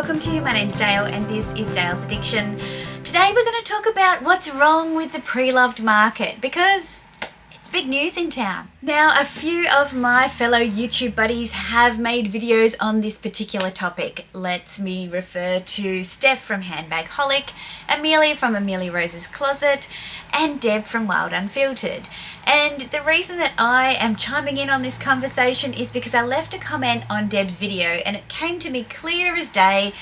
welcome to you. My name's Dale and this is Dale's Addiction. Today we're going to talk about what's wrong with the pre-loved market because it's big news in town. Now, a few of my fellow YouTube buddies have made videos on this particular topic. Let me refer to Steph from Handbag Holic, Amelia from Amelia Rose's Closet, and Deb from Wild Unfiltered. And the reason that I am chiming in on this conversation is because I left a comment on Deb's video and it came to me clear as day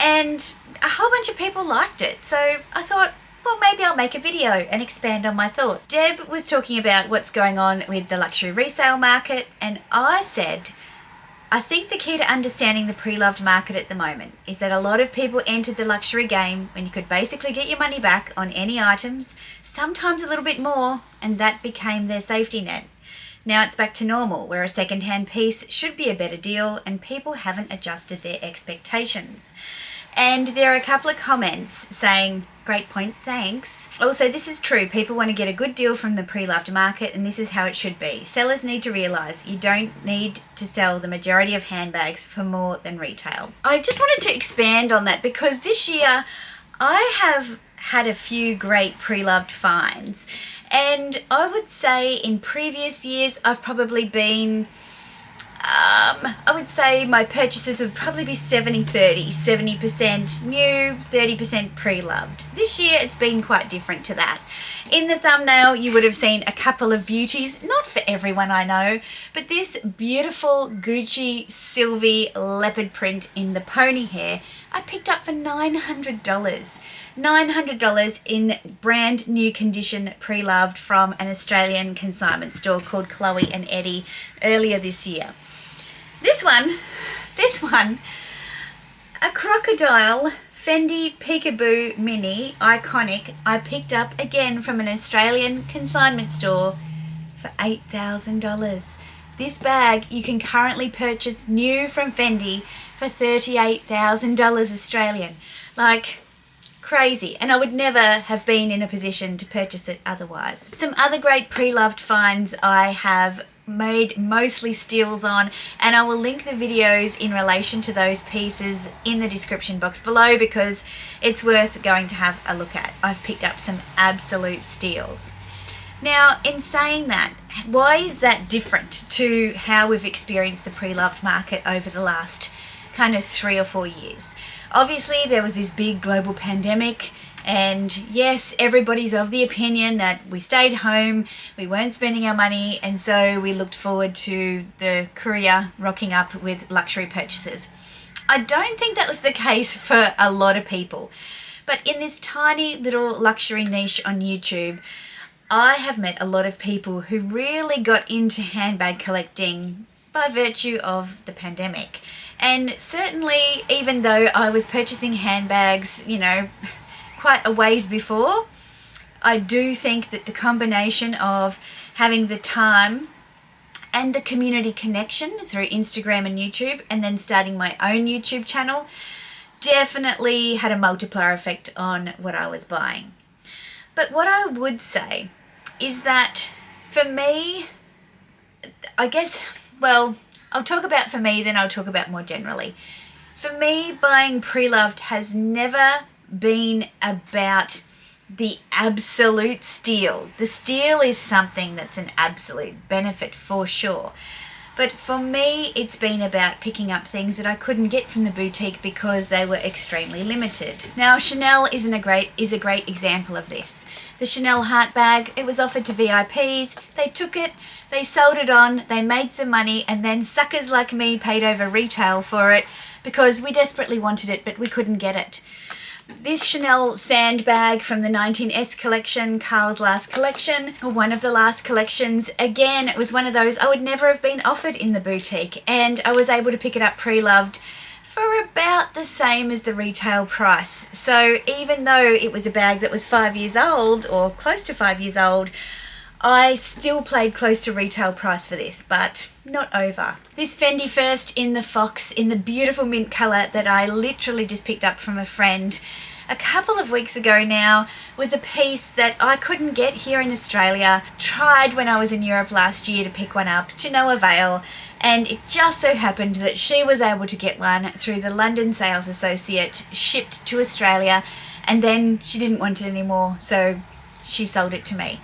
and a whole bunch of people liked it. So I thought, well, maybe I'll make a video and expand on my thought. Deb was talking about what's going on with the luxury resale market, and I said, I think the key to understanding the pre-loved market at the moment is that a lot of people entered the luxury game when you could basically get your money back on any items, sometimes a little bit more, and that became their safety net. Now it's back to normal, where a second-hand piece should be a better deal and people haven't adjusted their expectations. And there are a couple of comments saying, great point, thanks. Also, this is true. People want to get a good deal from the pre-loved market and this is how it should be. Sellers need to realise you don't need to sell the majority of handbags for more than retail. I just wanted to expand on that because this year I have had a few great pre-loved finds. And I would say in previous years I've probably been I would say my purchases would probably be 70-30, 70% new, 30% pre-loved. This year it's been quite different to that. In the thumbnail you would have seen a couple of beauties, not for everyone I know, but this beautiful Gucci Sylvie leopard print in the pony hair I picked up for $900. $900 in brand new condition pre-loved from an Australian consignment store called Chloe and Eddie earlier this year. This one, a crocodile Fendi Peekaboo Mini Iconic I picked up again from an Australian consignment store for $8,000. This bag you can currently purchase new from Fendi for $38,000 Australian. Like, crazy, and I would never have been in a position to purchase it otherwise. Some other great pre-loved finds I have made mostly steals on, and I will link the videos in relation to those pieces in the description box below because it's worth going to have a look at. I've picked up some absolute steals. Now, in saying that, why is that different to how we've experienced the pre-loved market over the last kind of 3 or 4 years? Obviously, there was this big global pandemic, and yes, everybody's of the opinion that we stayed home, we weren't spending our money, and so we looked forward to the courier rocking up with luxury purchases. I don't think that was the case for a lot of people, but in this tiny little luxury niche on YouTube, I have met a lot of people who really got into handbag collecting by virtue of the pandemic. And certainly, even though I was purchasing handbags, you know, quite a ways before, I do think that the combination of having the time and the community connection through Instagram and YouTube, and then starting my own YouTube channel, definitely had a multiplier effect on what I was buying. But what I would say is that for me, I guess, well, I'll talk about for me, then I'll talk about more generally. For me, buying pre-loved has never been about the absolute steal. The steal is something that's an absolute benefit for sure. But for me, it's been about picking up things that I couldn't get from the boutique because they were extremely limited. Now, Chanel is a great example of this. The Chanel heart bag, it was offered to VIPs, they took it, they sold it on, they made some money, and then suckers like me paid over retail for it because we desperately wanted it but we couldn't get it. This Chanel sandbag from the 19S collection, Carl's last collection, or one of the last collections, again, it was one of those I would never have been offered in the boutique, and I was able to pick it up pre-loved for about the same as the retail price. So even though it was a bag that was 5 years old or close to 5 years old, I still played close to retail price for this, but not over. This Fendi First in the Fox in the beautiful mint colour that I literally just picked up from a friend a couple of weeks ago now was a piece that I couldn't get here in Australia. Tried when I was in Europe last year to pick one up, to no avail, and it just so happened that she was able to get one through the London sales associate, shipped to Australia, and then she didn't want it anymore, so she sold it to me.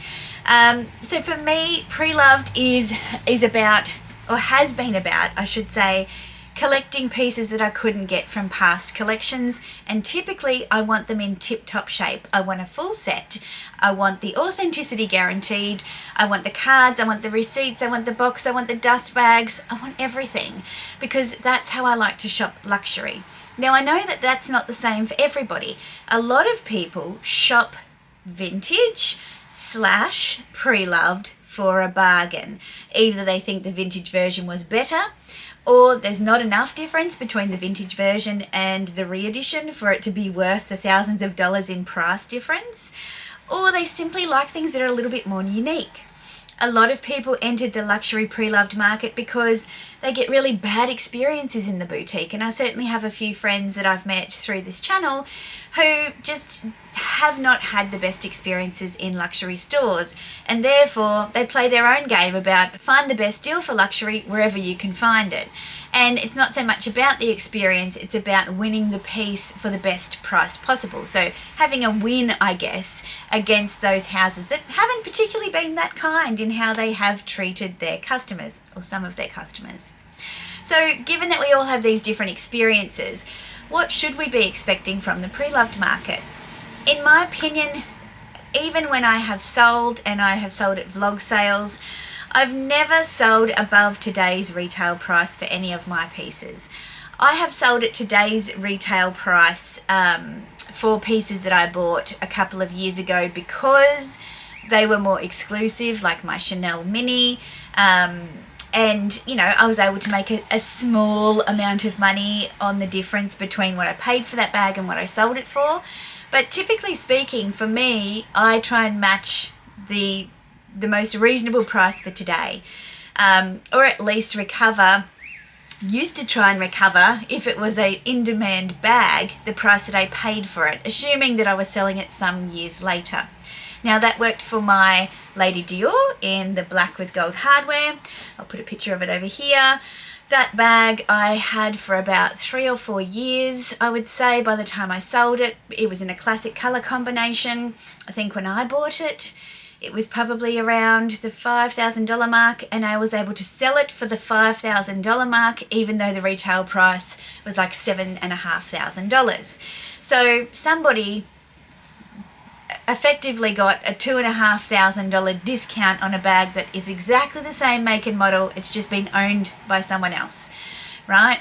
So for me, Preloved is about, or has been about, I should say, collecting pieces that I couldn't get from past collections, and typically I want them in tip-top shape. I want a full set. I want the authenticity guaranteed. I want the cards, I want the receipts, I want the box, I want the dust bags, I want everything, because that's how I like to shop luxury. Now I know that that's not the same for everybody. A lot of people shop vintage / pre-loved for a bargain. Either they think the vintage version was better, or there's not enough difference between the vintage version and the re-edition for it to be worth the thousands of dollars in price difference, or they simply like things that are a little bit more unique. A lot of people entered the luxury pre-loved market because they get really bad experiences in the boutique, and I certainly have a few friends that I've met through this channel who just have not had the best experiences in luxury stores, and therefore they play their own game about find the best deal for luxury wherever you can find it. And it's not so much about the experience, it's about winning the piece for the best price possible. So having a win, I guess, against those houses that haven't particularly been that kind in how they have treated their customers, or some of their customers. So given that we all have these different experiences, what should we be expecting from the pre-loved market? In my opinion, even when I have sold, and I have sold at vlog sales, I've never sold above today's retail price for any of my pieces. I have sold at today's retail price for pieces that I bought a couple of years ago because they were more exclusive, like my Chanel Mini, and you know, I was able to make a small amount of money on the difference between what I paid for that bag and what I sold it for. But typically speaking, for me, I try and match the most reasonable price for today, or at least used to try and recover, if it was a in-demand bag, the price that I paid for it, assuming that I was selling it some years later. Now that worked for my Lady Dior in the black with gold hardware. I'll put a picture of it over here. That bag I had for about 3 or 4 years, I would say, by the time I sold it. It was in a classic colour combination. I think when I bought it, it was probably around the $5,000 mark, and I was able to sell it for the $5,000 mark, even though the retail price was like $7,500. So somebody effectively got a $2,500 discount on a bag that is exactly the same make and model. It's just been owned by someone else, right?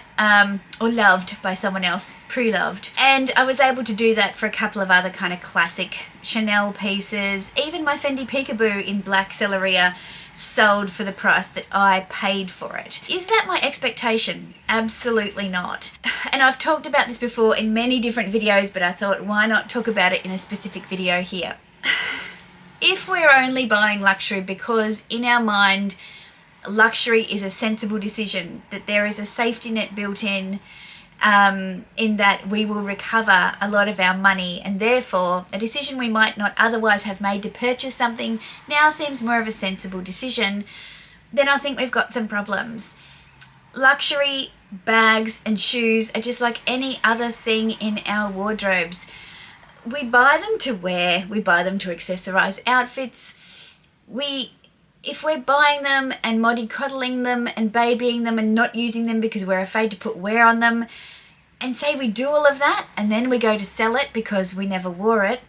Or loved by someone else, pre-loved. And I was able to do that for a couple of other kind of classic Chanel pieces. Even my Fendi Peekaboo in black Celeria sold for the price that I paid for it. Is that my expectation? Absolutely not. And I've talked about this before in many different videos, but I thought, why not talk about it in a specific video here? If we're only buying luxury because in our mind luxury is a sensible decision, that there is a safety net built in that we will recover a lot of our money, and therefore a decision we might not otherwise have made to purchase something now seems more of a sensible decision, then I think we've got some problems. Luxury bags and shoes are just like any other thing in our wardrobes. We buy them to wear, we buy them to accessorize outfits. If we're buying them and mollycoddling them and babying them and not using them because we're afraid to put wear on them, and say we do all of that and then we go to sell it because we never wore it,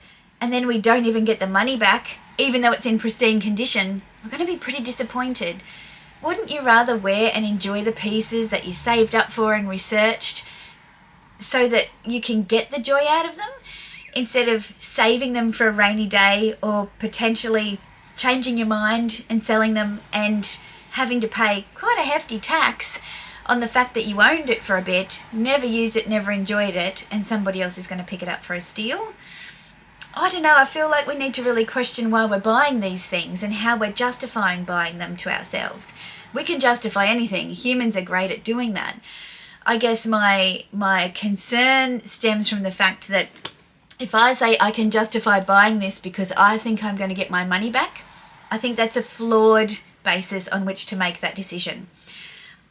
and then we don't even get the money back even though it's in pristine condition, we're going to be pretty disappointed. Wouldn't you rather wear and enjoy the pieces that you saved up for and researched so that you can get the joy out of them, instead of saving them for a rainy day or potentially changing your mind and selling them and having to pay quite a hefty tax on the fact that you owned it for a bit, never used it, never enjoyed it, and somebody else is going to pick it up for a steal? I don't know, I feel like we need to really question why we're buying these things and how we're justifying buying them to ourselves. We can justify anything. Humans are great at doing that. I guess my concern stems from the fact that if I say I can justify buying this because I think I'm going to get my money back, I think that's a flawed basis on which to make that decision.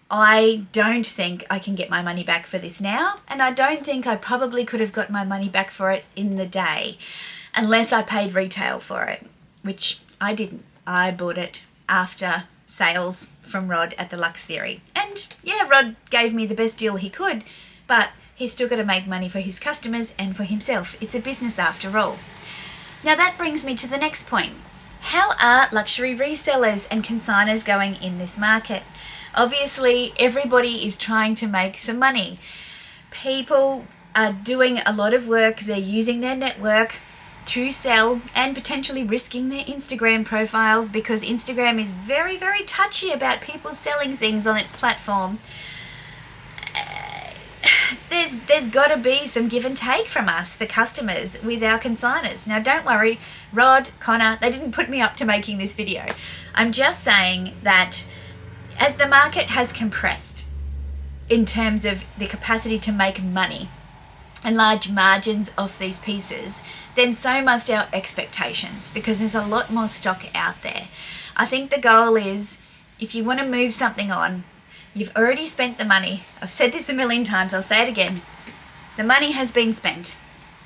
I don't think I can get my money back for this now, and I don't think I probably could have got my money back for it in the day unless I paid retail for it, which I didn't. I bought it after sales from Rod at the Luxe Theory. And yeah, Rod gave me the best deal he could, but he's still got to make money for his customers and for himself. It's a business after all. Now that brings me to the next point. How are luxury resellers and consigners going in this market? Obviously, everybody is trying to make some money. People are doing a lot of work. They're using their network to sell and potentially risking their Instagram profiles, because Instagram is very, very touchy about people selling things on its platform. There's got to be some give and take from us, the customers, with our consigners. Now, don't worry, Rod, Connor, they didn't put me up to making this video. I'm just saying that as the market has compressed in terms of the capacity to make money and large margins off these pieces, then so must our expectations, because there's a lot more stock out there. I think the goal is, if you want to move something on, you've already spent the money. I've said this a million times, I'll say it again. The money has been spent.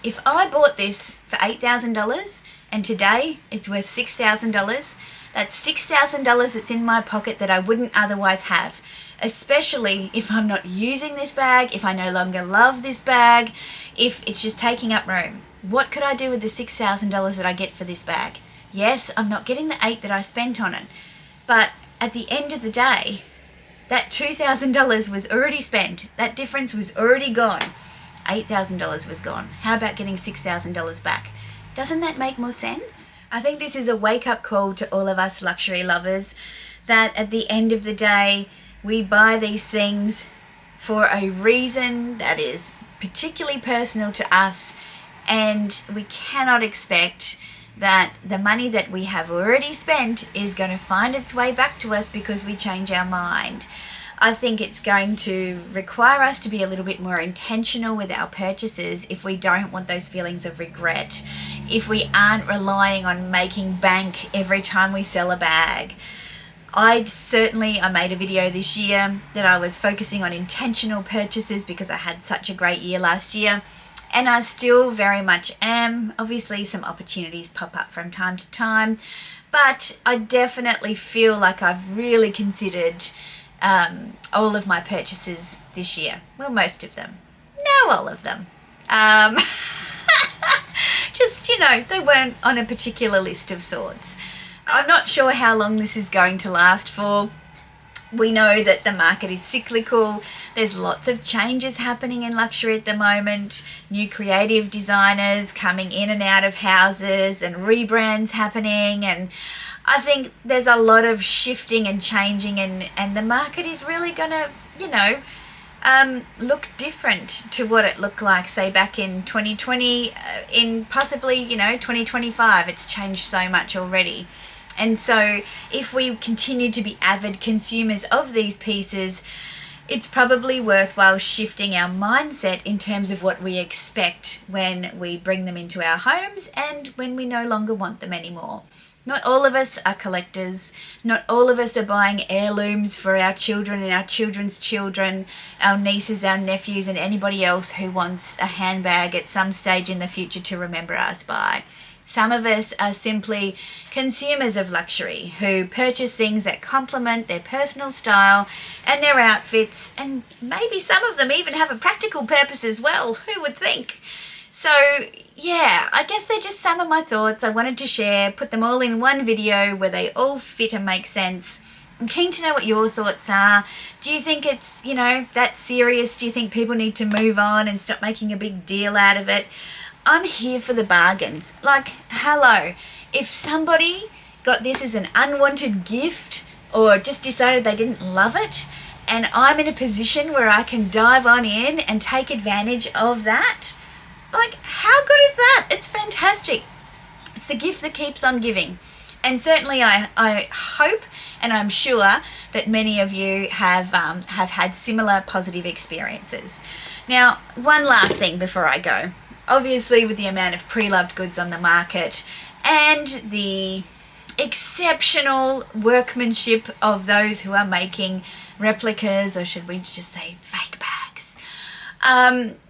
If I bought this for $8,000 and today it's worth $6,000, that's $6,000 that's in my pocket that I wouldn't otherwise have, especially if I'm not using this bag, if I no longer love this bag, if it's just taking up room. What could I do with the $6,000 that I get for this bag? Yes, I'm not getting the $8,000 that I spent on it, but at the end of the day, that $2,000 was already spent. That difference was already gone. $8,000 was gone. How about getting $6,000 back? Doesn't that make more sense? I think this is a wake-up call to all of us luxury lovers, that at the end of the day, we buy these things for a reason that is particularly personal to us, and we cannot expect that the money that we have already spent is going to find its way back to us because we change our mind. I think it's going to require us to be a little bit more intentional with our purchases if we don't want those feelings of regret, if we aren't relying on making bank every time we sell a bag. I made a video this year that I was focusing on intentional purchases because I had such a great year last year. And I still very much am. Obviously, some opportunities pop up from time to time, but I definitely feel like I've really considered all of my purchases this year. Well, most of them. No, all of them. Just, they weren't on a particular list of sorts. I'm not sure how long this is going to last for. We know that the market is cyclical. There's lots of changes happening in luxury at the moment. New creative designers coming in and out of houses and rebrands happening. And I think there's a lot of shifting and changing, and the market is really going to, look different to what it looked like, say, back in 2020, in possibly, 2025. It's changed so much already. And so if we continue to be avid consumers of these pieces, it's probably worthwhile shifting our mindset in terms of what we expect when we bring them into our homes and when we no longer want them anymore. Not all of us are collectors. Not all of us are buying heirlooms for our children and our children's children, our nieces, our nephews, and anybody else who wants a handbag at some stage in the future to remember us by. Some of us are simply consumers of luxury who purchase things that complement their personal style and their outfits, and maybe some of them even have a practical purpose as well. Who would think? So yeah, I guess they're just some of my thoughts I wanted to share, put them all in one video where they all fit and make sense. I'm keen to know what your thoughts are. Do you think it's, that serious? Do you think people need to move on and stop making a big deal out of it? I'm here for the bargains. Like, hello, if somebody got this as an unwanted gift or just decided they didn't love it, and I'm in a position where I can dive on in and take advantage of that, like, how good is that? It's fantastic. It's the gift that keeps on giving. And certainly I hope and I'm sure that many of you have had similar positive experiences. Now, one last thing before I go. Obviously, with the amount of pre-loved goods on the market and the exceptional workmanship of those who are making replicas, or should we just say fake bags.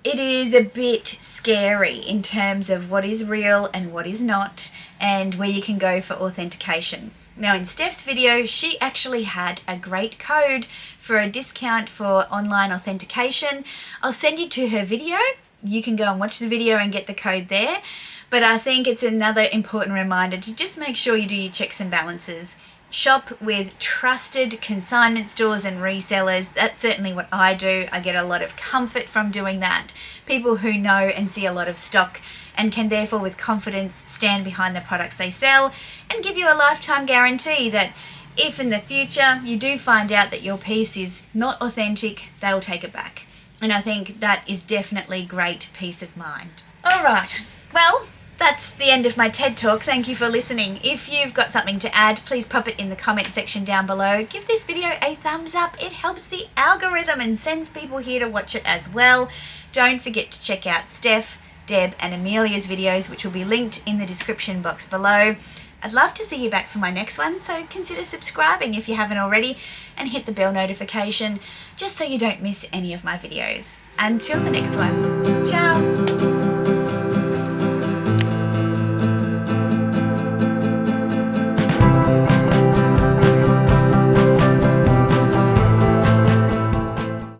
It is a bit scary in terms of what is real and what is not, and where you can go for authentication. Now in Steph's video, she actually had a great code for a discount for online authentication. I'll send you to her video. You can go and watch the video and get the code there. But I think it's another important reminder to just make sure you do your checks and balances. Shop with trusted consignment stores and resellers. That's certainly what I do. I get a lot of comfort from doing that. People who know and see a lot of stock and can therefore with confidence stand behind the products they sell and give you a lifetime guarantee that if in the future you do find out that your piece is not authentic, they will take it back. And I think that is definitely great peace of mind. All right, well, that's the end of my TED Talk. Thank you for listening. If you've got something to add, please pop it in the comment section down below. Give this video a thumbs up. It helps the algorithm and sends people here to watch it as well. Don't forget to check out Steph, Deb and Amelia's videos, which will be linked in the description box below. I'd love to see you back for my next one, so consider subscribing if you haven't already and hit the bell notification just so you don't miss any of my videos. Until the next one, ciao!